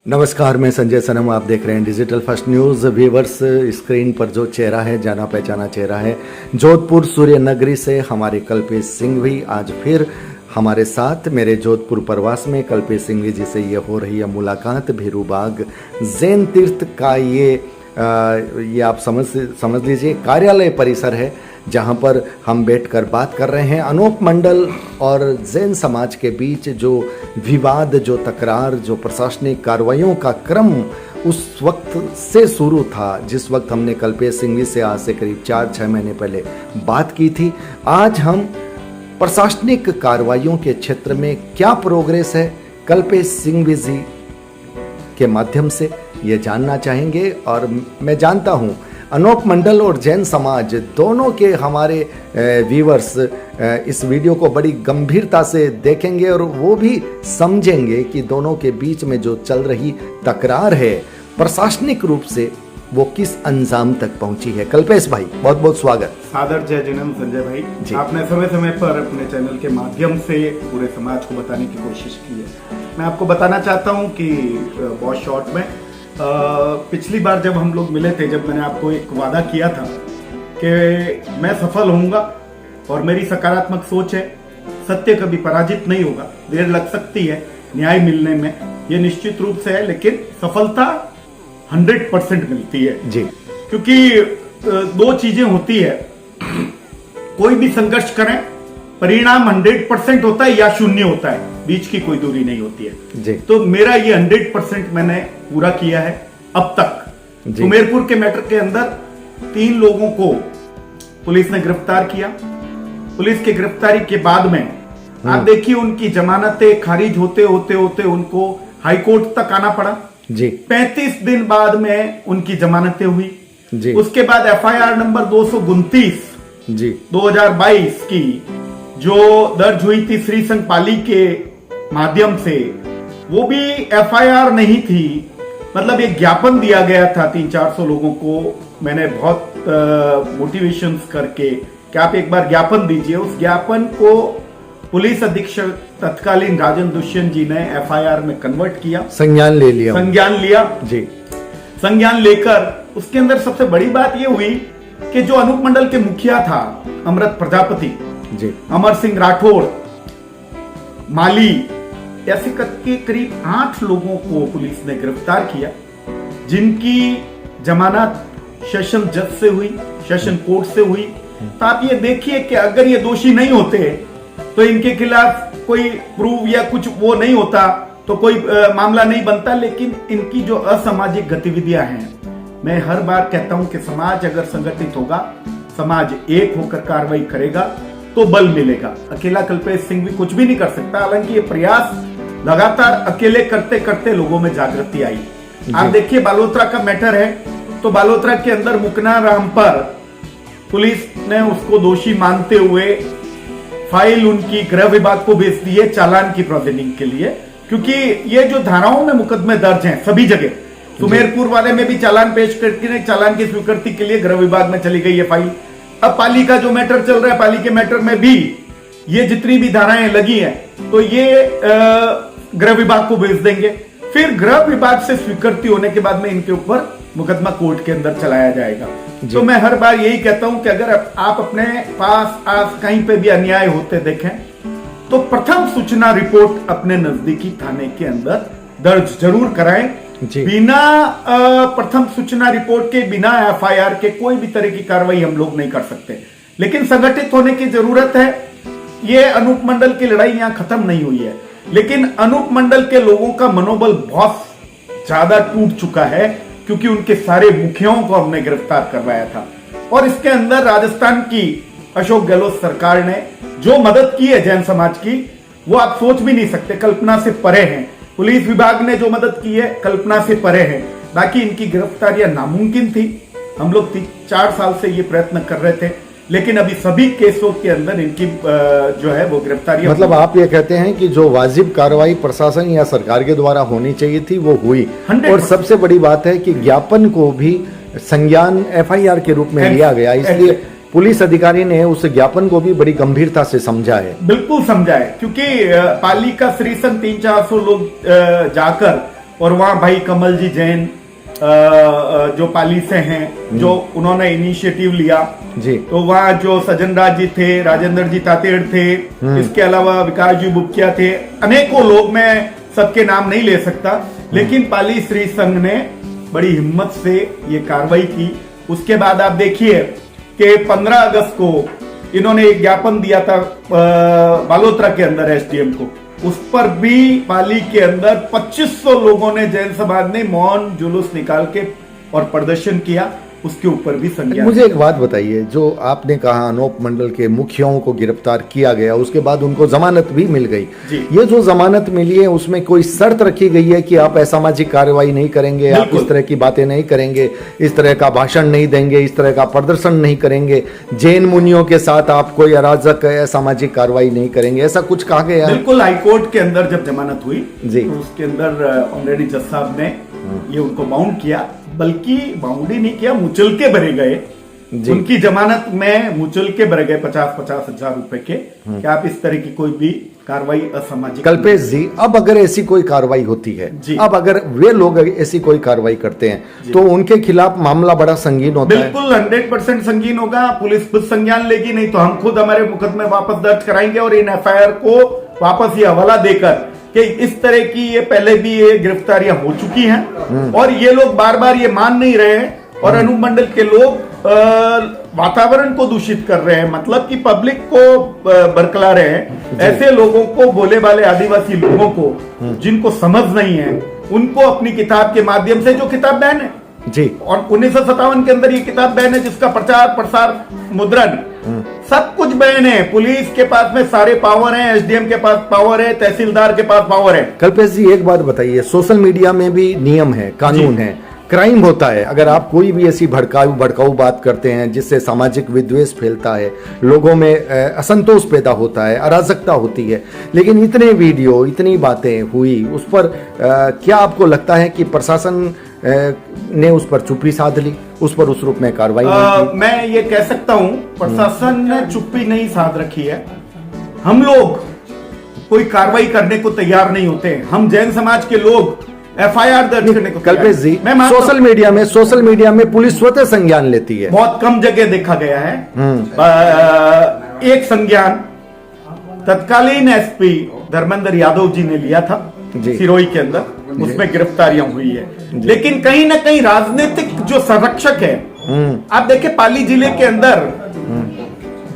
नमस्कार, मैं संजय सनम। आप देख रहे हैं digital first news. Viewers, screen पर जो चेहरा है, जाना पहचाना चेहरा है, जोधपुर सूर्य नगरी से हमारे कल्पेश सिंघवी आज फिर हमारे साथ मेरे जोधपुर प्रवास में। कल्पेश सिंघवी जी से ये हो रही है मुलाकात भेरूबाग जैन तीर्थ का। ये आप समझ लीजिए कार्यालय परिसर है, जहां पर हम बैठकर बात कर रहे हैं। अनूप मंडल और जैन समाज के बीच जो विवाद, जो तकरार, जो प्रशासनिक कार्रवाइयों का क्रम उस वक्त से शुरू था जिस वक्त हमने कल्पेश सिंघवी से आज से करीब 4-6 महीने पहले बात की थी। आज हम प्रशासनिक कार्रवाइयों के क्षेत्र में क्या प्रोग्रेस है, कल्पेश सिंघवी जी के माध्यम से ये जानना चाहेंगे। और मैं जानता हूँ अनूप मंडल और जैन समाज दोनों के हमारे व्यूवर्स इस वीडियो को बड़ी गंभीरता से देखेंगे और वो भी समझेंगे कि दोनों के बीच में जो चल रही तकरार है प्रशासनिक रूप से वो किस अंजाम तक पहुंची है। कल्पेश भाई, बहुत बहुत स्वागत। सादर जय जन्म संजय भाई। आपने समय समय पर अपने चैनल के माध्यम से पूरे समाज को बताने की कोशिश की है। मैं आपको बताना चाहता हूं कि बहुत शॉर्ट में पिछली बार जब हम लोग मिले थे, जब मैंने आपको एक वादा किया था कि मैं सफल होऊंगा और मेरी सकारात्मक सोच है, सत्य कभी पराजित नहीं होगा। देर लग सकती है न्याय मिलने में, ये निश्चित रूप से है, लेकिन सफलता 100% मिलती है जी। क्योंकि दो चीजें होती है, कोई भी संघर्ष करें परिणाम 100% होता है या शून्य होता है, बीच की कोई दूरी नहीं होती है जी। तो मेरा ये 100% मैंने पूरा किया है अब तक। सुमेरपुर के मैटर के अंदर 3 लोगों को पुलिस ने गिरफ्तार किया। पुलिस की गिरफ्तारी के बाद में आप देखिए उनकी जमानतें खारिज होते होते उनको हाईकोर्ट तक आना पड़ा जी। 35 दिन बाद में उनकी जमानतें हुई जी। उसके बाद FIR नंबर 229 जी 2022 की जो दर्ज हुई थी श्री संघ पाली के माध्यम से, वो भी FIR नहीं थी, मतलब एक ज्ञापन दिया गया था 300-400 लोगों को। मैंने बहुत मोटिवेशन करके कि आप एक बार ज्ञापन दीजिए। उस ज्ञापन को पुलिस अधीक्षक तत्कालीन राजन दुष्यंत जी ने FIR में कन्वर्ट किया, संज्ञान लिया जी। संज्ञान लेकर उसके अंदर सबसे बड़ी बात यह हुई कि जो अनूप मंडल के मुखिया था अमृत प्रजापति जी, अमर सिंह राठौड़, माली, ऐसे करके करीब 8 लोगों को पुलिस ने गिरफ्तार किया, जिनकी जमानत सेशन जज से हुई, सेशन कोर्ट से हुई। तो आप ये देखिए कि अगर ये दोषी नहीं होते तो इनके खिलाफ कोई प्रूव या कुछ वो नहीं होता तो कोई मामला नहीं बनता। लेकिन इनकी जो असामाजिक गतिविधियां हैं, मैं हर बार कहता हूं कि समाज अगर संगठित होगा, समाज एक होकर कार्रवाई करेगा तो बल मिलेगा। अकेला कल्पेश सिंघवी कुछ भी नहीं कर सकता। हालांकि ये प्रयास लगातार अकेले करते करते लोगों में जागृति आई। आप देखिए बालोतरा का मैटर है, तो बालोतरा के अंदर मुकना राम पर पुलिस ने उसको दोषी मानते हुए फाइल उनकी गृह विभाग को भेज दी है चालान की प्रोसीडिंग के लिए। क्योंकि ये जो धाराओं में मुकदमे दर्ज हैं सभी जगह, सुमेरपुर वाले में भी चालान पेश करके चालान की स्वीकृति के लिए गृह विभाग में चली गई है फाइल। अब पाली का जो मैटर चल रहा है, पाली के मैटर में भी ये जितनी भी धाराएं लगी हैं तो ये गृह विभाग को भेज देंगे। फिर गृह विभाग से स्वीकृति होने के बाद में इनके ऊपर मुकदमा कोर्ट के अंदर चलाया जाएगा। तो मैं हर बार यही कहता हूं कि अगर आप अपने पास कहीं पे भी अन्याय होते देखें तो प्रथम सूचना रिपोर्ट अपने नजदीकी थाने के अंदर दर्ज जरूर कराएं। बिना प्रथम सूचना रिपोर्ट के, बिना FIR के कोई भी तरह की कार्रवाई हम लोग नहीं कर सकते। लेकिन संगठित होने की जरूरत है। ये अनूप मंडल की लड़ाई यहां खत्म नहीं हुई है, लेकिन अनूप मंडल के लोगों का मनोबल बहुत ज्यादा टूट चुका है, क्योंकि उनके सारे मुखियाओं को हमने गिरफ्तार करवाया था। और इसके अंदर राजस्थान की अशोक गहलोत सरकार ने जो मदद की है जैन समाज की, वो आप सोच भी नहीं सकते, कल्पना से परे है। पुलिस विभाग ने जो मदद की है कल्पना से परे है। बाकी इनकी गिरफ्तारियां नामुमकिन थी। हम लोग 4 साल से ये प्रयत्न कर रहे थे, लेकिन अभी सभी केसों के अंदर इनकी जो है वो गिरफ्तारियां, मतलब आप ये कहते हैं कि जो वाजिब कार्रवाई प्रशासन या सरकार के द्वारा होनी चाहिए थी वो हुई। और सबसे बड़ी बात है कि ज्ञापन को भी संज्ञान FIR के रूप में लिया गया, इसलिए पुलिस अधिकारी ने उस ज्ञापन को भी बड़ी गंभीरता से समझा है। बिल्कुल समझा है, क्योंकि पाली का श्री संघ 300-400 लोग जाकर और वहां भाई कमल जी जैन जो पाली से हैं, जो उन्होंने इनिशिएटिव लिया जी। तो वहाँ जो सज्जन राज जी थे, राजेंद्र जी तातेड़ थे, इसके अलावा विकास जी बुकिया थे, अनेकों लोग, मैं सबके नाम नहीं ले सकता, लेकिन पाली श्री संघ ने बड़ी हिम्मत से ये कार्रवाई की। उसके बाद आप देखिए कि 15 अगस्त को इन्होंने एक ज्ञापन दिया था बालोतरा के अंदर एसडीएम को, उस पर भी पाली के अंदर 2500 लोगों ने, जैन समाज ने मौन जुलूस निकाल के और प्रदर्शन किया, उसके ऊपर भी संज्ञान। मुझे एक बात बताइए, जो आपने कहा अनूप मंडल के मुखियाओं को गिरफ्तार किया गया, उसके बाद उनको जमानत भी मिल गई, ये जो जमानत मिली है उसमें कोई शर्त रखी गई है कि आप असामाजिक कार्रवाई नहीं करेंगे, आप इस तरह की बातें नहीं करेंगे, इस तरह का भाषण नहीं देंगे, इस तरह का प्रदर्शन नहीं करेंगे, जैन मुनियों के साथ आप कोई अराजक असामाजिक कार्रवाई नहीं करेंगे, ऐसा कुछ कहा गया है? बिल्कुल, हाईकोर्ट के अंदर जब जमानत हुई जी, तो उसके अंदर ऑलरेडी जज साहब ने ये उनको बाउंड किया, बल्कि बाउंड ही नहीं किया, मुचल के भरे गए। उनकी जमानत में मुचल के भरे गए 50-50 हजार रुपए के, कि आप इस तरह की कोई भी कार्रवाई असामाजिक। कल्पेश जी, अब अगर ऐसी कोई कार्रवाई होती है, अब अगर वे लोग ऐसी कोई कार्रवाई करते हैं तो उनके खिलाफ मामला बड़ा संगीन होता है। बिल्कुल 100% संगीन होगा, पुलिस खुद संज्ञान लेगी, नहीं तो हम खुद हमारे मुकदमे वापस दर्ज कराएंगे और इन एफआईआर को वापस ये हवाला देकर कि इस तरह की ये पहले भी ये गिरफ्तारियां हो चुकी हैं और ये लोग बार बार ये मान नहीं रहे हैं और अनूप मंडल के लोग वातावरण को दूषित कर रहे हैं, मतलब कि पब्लिक को बरकला रहे हैं। ऐसे लोगों को, भोले भाले आदिवासी लोगों को जिनको समझ नहीं है, उनको अपनी किताब के माध्यम से, जो किताब बैन है जी, और 1957 के अंदर ये किताब बैन है, जिसका प्रचार प्रसार मुद्रण सब कुछ बैन है। पुलिस के पास में सारे पावर हैं, एसडीएम के पास पावर है, तहसीलदार के पास पावर है। कल्पेश जी, एक बात बताइए, सोशल मीडिया में भी नियम है, कानून है, क्राइम होता है अगर आप कोई भी ऐसी भड़काऊ बात करते हैं जिससे सामाजिक विद्वेष फैलता है, लोगों में असंतोष पैदा होता है, अराजकता होती है, लेकिन इतने वीडियो, इतनी बातें हुई, उस पर क्या आपको लगता है कि प्रशासन ने उस पर चुप्पी साध ली, उस पर उस रूप में कार्रवाई नहीं की? मैं ये कह सकता हूं, प्रशासन ने चुप्पी नहीं साध रखी है। हम लोग कोई कार्रवाई करने को तैयार नहीं होते। हम जैन समाज के लोग एफआईआर दर्ज करने को, कल्पेश जी, सोशल मीडिया में पुलिस स्वतः संज्ञान लेती है, बहुत कम जगह देखा गया है। एक संज्ञान तत्कालीन एसपी धर्मेंद्र यादव जी ने लिया था सिरोही के अंदर, उसमें गिरफ्तारियां हुई है, लेकिन कहीं ना कहीं राजनीतिक जो संरक्षक है, आप देखें पाली जिले के अंदर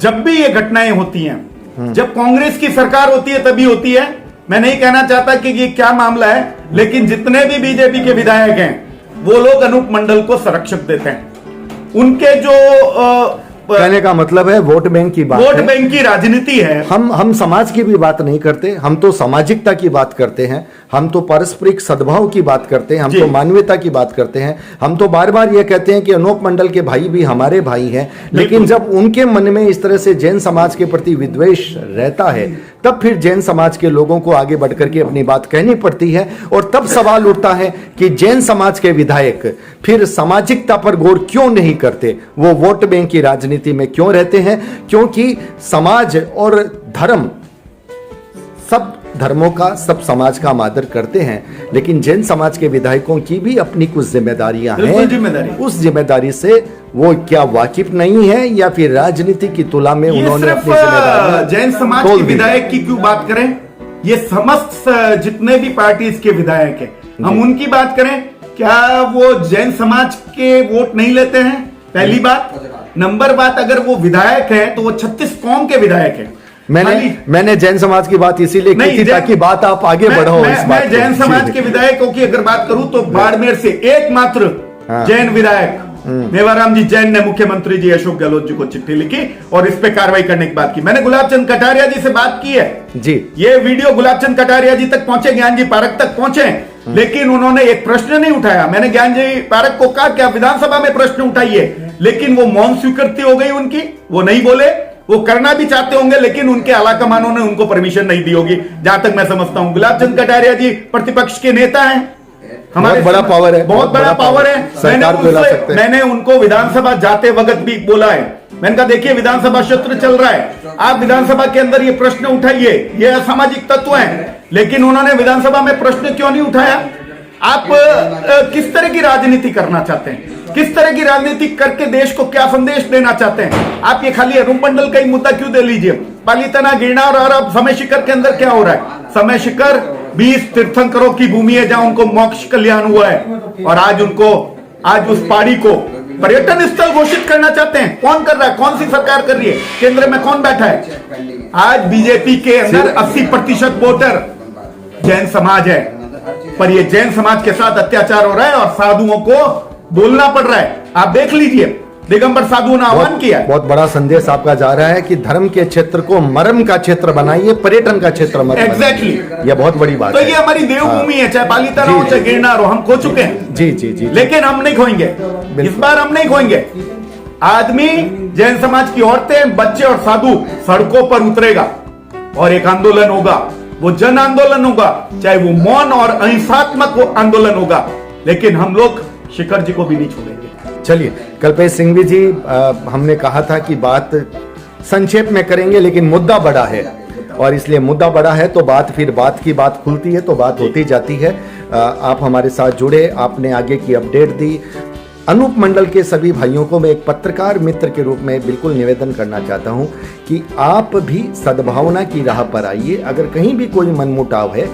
जब भी ये घटनाएं होती हैं, जब कांग्रेस की सरकार होती है तभी होती है। मैं नहीं कहना चाहता कि ये क्या मामला है, लेकिन जितने भी बीजेपी के विधायक हैं वो लोग अनूप मंडल को संरक्षक देते हैं। उनके जो कहने का मतलब है वोट बैंक की बात, वोट बैंक की राजनीति है। हम समाज की भी बात नहीं करते, हम तो सामाजिकता की बात करते हैं, हम तो पारस्परिक सद्भाव की बात करते हैं, हम तो मानवीयता की बात करते हैं, हम तो बार बार ये कहते हैं कि अनूप मंडल के भाई भी हमारे भाई हैं, लेकिन जब उनके मन में इस तरह से जैन समाज के प्रति विद्वेष रहता है, तब फिर जैन समाज के लोगों को आगे बढ़कर के अपनी बात कहनी पड़ती है। और तब सवाल उठता है कि जैन समाज के विधायक फिर सामाजिकता पर गौर क्यों नहीं करते, वो वोट बैंक की राजनीति में क्यों रहते हैं? क्योंकि समाज और धर्म, सब धर्मों का, सब समाज का हम आदर करते हैं, लेकिन जैन समाज के विधायकों की भी अपनी कुछ जिम्मेदारियां हैं। उस जिम्मेदारी से वो क्या वाकिफ नहीं है, या फिर राजनीति की तुला में उन्होंने अपनी जिम्मेदारियां जैन समाज के विधायक की क्यों बात करें? ये समस्त जितने भी पार्टीज के विधायक हैं, हम उनकी बात करें, क्या वो जैन समाज के वोट नहीं लेते हैं? पहली बात। नंबर बात, अगर वो विधायक है तो वो 36 कौम के विधायक है। मैंने जैन समाज की बात इसीलिए की थी ताकि बात आप आगे बढ़ो। मैं जैन समाज के विधायकों की अगर बात करूं तो बाड़मेर से एकमात्र जैन विधायक मेवाराम जी जैन ने मुख्यमंत्री जी अशोक गहलोत जी को चिट्ठी लिखी और इस पे कार्रवाई करने की बात की। मैंने गुलाब चंद कटारिया जी से बात की है जी, ये वीडियो गुलाब चंद कटारिया जी तक पहुंचे, ज्ञान जी पारक तक पहुंचे, लेकिन उन्होंने एक प्रश्न नहीं उठाया। मैंने ज्ञान जी पारक को कहा कि आप विधानसभा में प्रश्न उठाइए, लेकिन वो मौन स्वीकृति हो गई उनकी, वो नहीं बोले। वो करना भी चाहते होंगे, लेकिन उनके आलाकमानों ने उनको परमिशन नहीं दी होगी, जहां तक मैं समझता हूं। गुलाब चंद कटारिया जी प्रतिपक्ष के नेता हैं, हमारे बड़ा पावर है, बहुत बड़ा पावर है। मैंने उनको विधानसभा जाते वक्त भी बोला है, मैंने कहा देखिए विधानसभा सत्र चल रहा है, आप विधानसभा के अंदर ये प्रश्न उठाइए, ये असामाजिक तत्व हैं, लेकिन उन्होंने विधानसभा में प्रश्न क्यों नहीं उठाया? आप किस तरह की राजनीति करना चाहते हैं, किस तरह की राजनीति करके देश को क्या संदेश देना चाहते हैं आप? ये खाली अनुमंडल का ही मुद्दा क्यों दे लीजिए? पालीताना, गिरनार और अब समय शिखर के अंदर क्या हो रहा है? समय शिखर 20 तीर्थंकरों की भूमि है जहां उनको मोक्ष कल्याण हुआ है, और आज उस पहाड़ी को पर्यटन स्थल घोषित करना चाहते हैं। कौन कर रहा है? कौन सी सरकार कर रही है? केंद्र में कौन बैठा है? आज बीजेपी के अंदर 80% वोटर जैन समाज है, पर ये जैन समाज के साथ अत्याचार हो रहा है और साधुओं को बोलना पड़ रहा है। आप देख लीजिए, दिगंबर साधुओं ने आह्वान किया है। बहुत बड़ा संदेश आपका जा रहा है कि धर्म के क्षेत्र को मरम का क्षेत्र बनाइए, पर्यटन का क्षेत्र मत बनाइए। एग्जैक्टली, यह बहुत बड़ी बात तो है। ये हमारी देवभूमि है, चाहे पालीताना हो चाहे गिरनार हो, हम खो चुके हैं। जी जी जी, लेकिन हम नहीं खोएंगे, इस बार हम नहीं खोएंगे। आदमी, जैन समाज की औरतें, बच्चे और साधु सड़कों पर उतरेगा और एक आंदोलन होगा, वो जन आंदोलन होगा, चाहे वो मौन और अहिंसात्मक आंदोलन होगा, लेकिन हम लोग शिखर जी को भी नहीं छोड़ेंगे। चलिए कल्पेश सिंघवी जी, हमने कहा था कि बात संक्षेप में करेंगे, लेकिन मुद्दा बड़ा है और इसलिए मुद्दा बड़ा है तो बात की बात खुलती है तो बात होती जाती है। आप हमारे साथ जुड़े, आपने आगे की अपडेट दी। अनूप मंडल के सभी भाइयों को मैं एक पत्रकार मित्र के रूप में बिल्कुल निवेदन करना चाहता हूं कि आप भी सद्भावना की राह पर आइए। अगर कहीं भी कोई मनमुटाव है,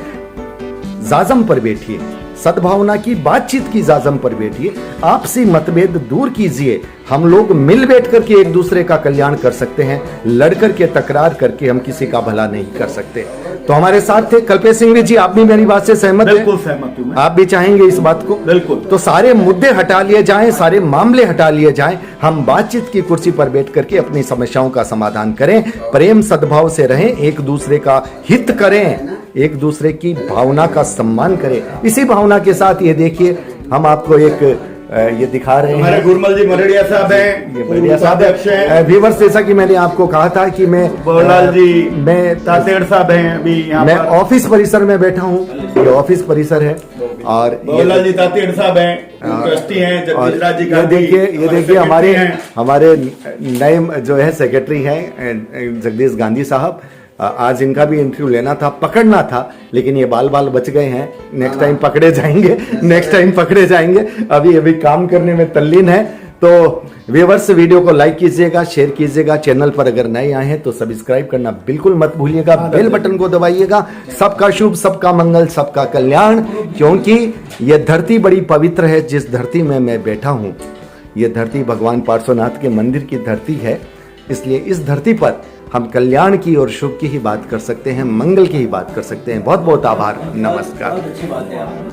जाजम पर बैठिए, सद्भावना की बातचीत की जाजम पर बैठिए, आपसी मतभेद दूर कीजिए। हम लोग मिल बैठ करके एक दूसरे का कल्याण कर सकते हैं, लड़कर के तकरार करके हम किसी का भला नहीं कर सकते। तो हमारे साथ थे कल्पेश सिंघवी जी, आप भी मेरी बात से सहमत हैं? बिल्कुल सहमत हूं मैं। आप भी चाहेंगे इस बात को? बिल्कुल। तो सारे मुद्दे हटा लिए जाएं, सारे मामले हटा लिए जाएं, हम बातचीत की कुर्सी पर बैठ करके अपनी समस्याओं का समाधान करें, प्रेम सद्भाव से रहें, एक दूसरे का हित करें, एक दूसरे की भावना का सम्मान करें। इसी भावना के साथ ये देखिए, हम आपको एक ये दिखा रहे हैं। हमारे गुरमल जी मरड़िया साहब हैं, ये मरड़िया साहब हैं। व्यूअर्स, जैसा कि मैंने आपको कहा था कि बोलाल जी, मैं तातेड़ साहब हैं अभी यहाँ मैं पर। ऑफिस परिसर में बैठा हूँ, ये ऑफिस परिसर है और बोलाल जी तातेड़ साहब हैं, ट्रस्टी हैं, जगदीश राज जी का। ये देखिए हमारे नए जो है सेक्रेटरी हैं जगदीश गांधी साहब। आज इनका भी इंटरव्यू लेना था, पकड़ना था, लेकिन ये बाल बच गए हैं। नेक्स्ट टाइम पकड़े जाएंगे। अभी काम करने में तल्लीन है। तो व्यूअर्स, वीडियो को लाइक कीजिएगा, शेयर कीजिएगा, चैनल पर अगर नए आए हैं तो सब्सक्राइब करना बिल्कुल मत भूलिएगा, बेल बटन को दबाइएगा। सबका शुभ, सबका मंगल, सबका कल्याण, क्योंकि यह धरती बड़ी पवित्र है जिस धरती में मैं बैठा हूं। यह धरती भगवान पार्श्वनाथ के मंदिर की धरती है, इसलिए इस धरती पर हम कल्याण की और शुभ की ही बात कर सकते हैं, मंगल की ही बात कर सकते हैं। बहुत बहुत आभार, नमस्कार।